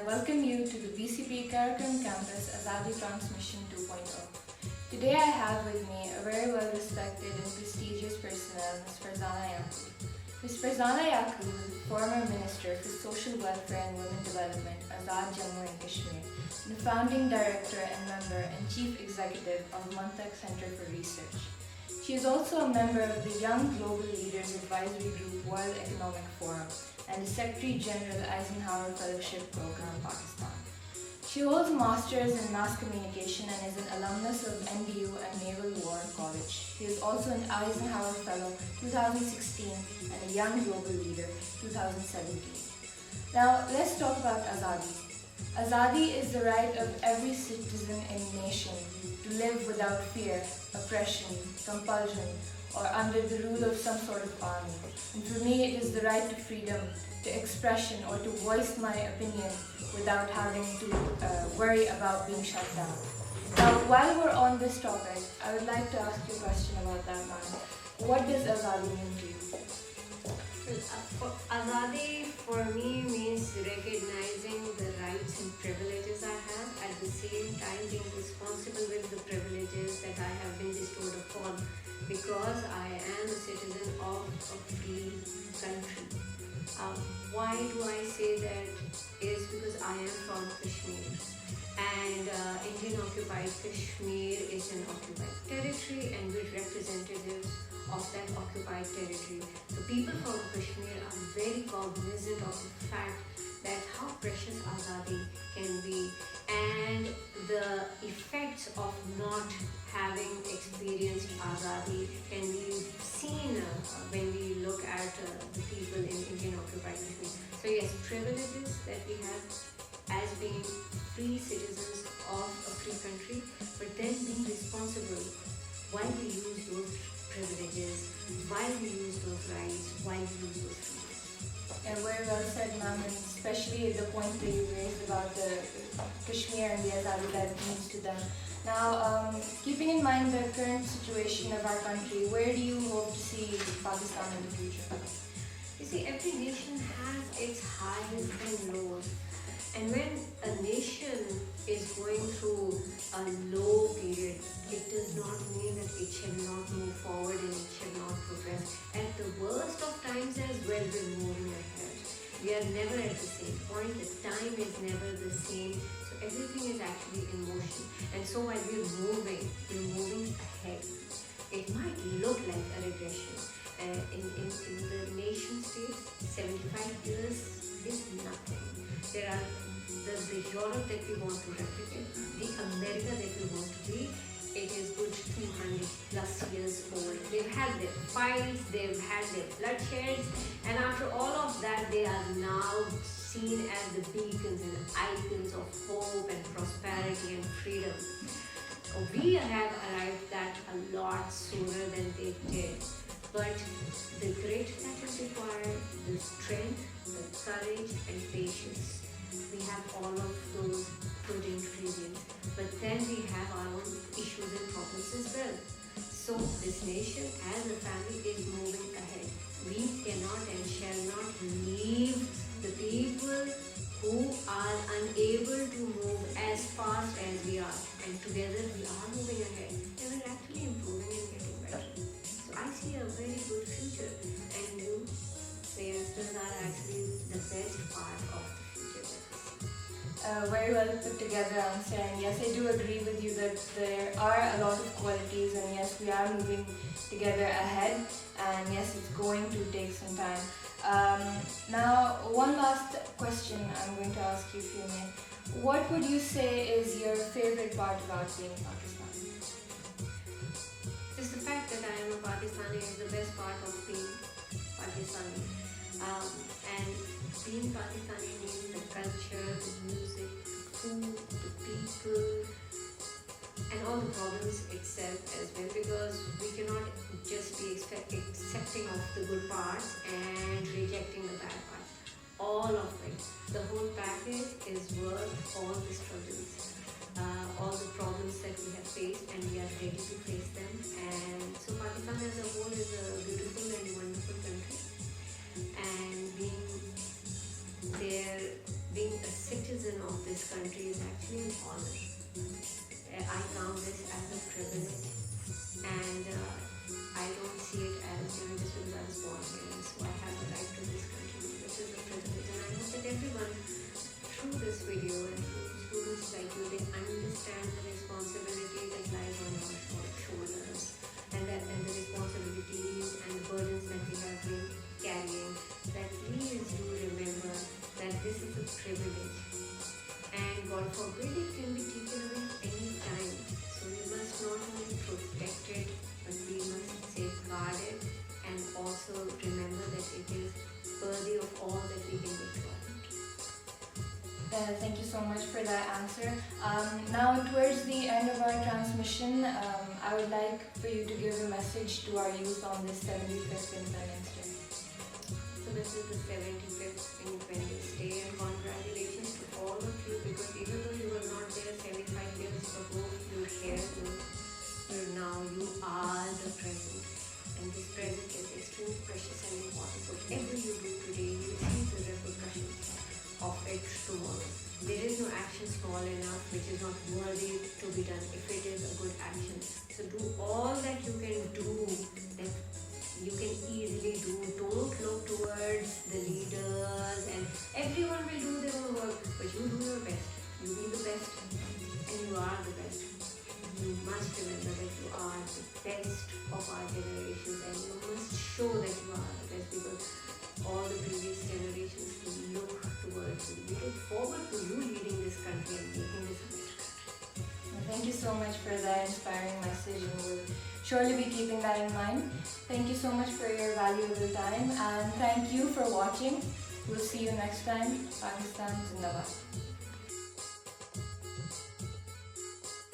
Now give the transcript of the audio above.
I welcome you to the Bcp Karakoram campus Azaadi Transmission 2.0. Today I have with me a very well-respected and prestigious personnel, Ms. Farzana Yaqoob. Ms. Farzana Yaqoob is the former Minister for Social Welfare and Women Development, Azad Jammu and Kashmir, and the founding director and member and chief executive of Mantak Center for Research. She is also a member of the Young Global Leaders Advisory Group World Economic Forum and the Secretary General Eisenhower Fellowship Program, Pakistan. She holds a master's in mass communication and is an alumnus of NDU and Naval War College. She is also an Eisenhower Fellow 2016 and a Young Global Leader 2017. Now let's talk about Azaadi. Azaadi is the right of every citizen in a nation to live without fear, oppression, compulsion, or under the rule of some sort of army. And for me, it is the right to freedom, to expression, or to voice my opinion without having to worry about being shut down. Now, while we're on this topic, I would like to ask you a question about that, ma'am. What does Azaadi mean to you? Azaadi for me means recognizing the rights and privileges I have, at the same time being responsible with the privileges that I have been bestowed upon, because I am a citizen of a free country. Why do I say that? Is because I am from Kashmir, and Indian occupied Kashmir is an occupied territory, and we're representatives of that occupied territory. The people from Kashmir are very cognizant of the fact that how precious Azaadi can be, and the effects of not having experienced Azaadi can be seen when we look at the people in Indian occupied Kashmir. So yes, privileges that we have as being free citizens of a free country, but then being responsible while we use those privileges, while we use those rights, while we use those freedoms. And very well said, ma'am, and especially the point that you raised about the Kashmir and the Azaadi that it means to them. Now, keeping in mind the current situation of our country, where do you hope to see Pakistan in the future? You see, every nation has its highs and lows. And when a nation is going through a low period, it does not mean that it shall not move forward and it shall not progress. At the worst of times as well, we're moving ahead. We are never at the same point. The time is never the same. So everything is actually in motion. And so while we're moving ahead. It might look like a regression. In the nation states, 75 years is nothing. There are the Europe that we want to replicate, the America that we want to be. It is good 200 plus years old. They've had their fights, they've had their bloodsheds, and after all of that, they are now seen as the beacons and icons of hope and prosperity and freedom. We have arrived that a lot sooner than they did. But the grit that is required, the strength, the courage and patience, we have all of those good ingredients. But then we have our own issues and problems as well. So this nation as a family is moving ahead. We cannot and shall not leave the people who are unable to move as fast as we are. And together we are moving ahead. And we're actually improving and getting better. I see a very good future, and you, the youngsters, are actually the best part of the future that we see. Very well put together answer, and yes, I do agree with you that there are a lot of qualities, and yes, we are moving together ahead, and yes, it's going to take some time. Now, one last question I'm going to ask you, if you may. What would you say is your favorite part about being Pakistani? Just the fact that I am a Pakistani is the best part of being Pakistani. And being Pakistani means the culture, the music, the food, the people, and all the problems itself as well, because we cannot just be accepting of the good parts and rejecting the bad parts. All of it. The whole package is worth all the struggles. All the problems that we have faced, and we are ready to face them. And so Pakistan as a whole is a beautiful and wonderful country, and being there, being a citizen citizen of this country is actually an honor. I count this as a privilege, and I don't see it as just because I was born here, so I have the right to this country, which is a privilege. And I hope that everyone through this video and through students like you, they understand the responsibility that lies on your shoulders, and the responsibilities and the burdens that we have been carrying. That please do remember that this is a privilege, and God forbid it can be taken away any time. So we must not only protect it, but we must safeguard it, and also remember that it is worthy of all that we can do to it. Thank you so much for that answer. Now, towards the end of our transmission, I would like for you to give a message to our youth on this 75th Independence Day. So this is the 75th Independence Day, and congratulations to all of you, because even though you were not there 75 years ago, you're here, you're now, you are the present. And this present is extremely precious and important. Whatever you do today, you see the repercussions of it tomorrow. There is no action small enough which is not worthy to be done if it is a good action. So do all that you can do, that you can easily do. Don't look towards the leaders, and everyone will do their own work, but you do your best. You be the best, and you are the best. You must remember that you are the best of our generations, and you must show that you are the best, because all the previous generations will look towards you. We look forward to you leading this country and making this a better country. Thank you so much for that inspiring message, and we'll surely be keeping that in mind. Thank you so much for your valuable time, and thank you for watching. We'll see you next time. Pakistan Zindabad.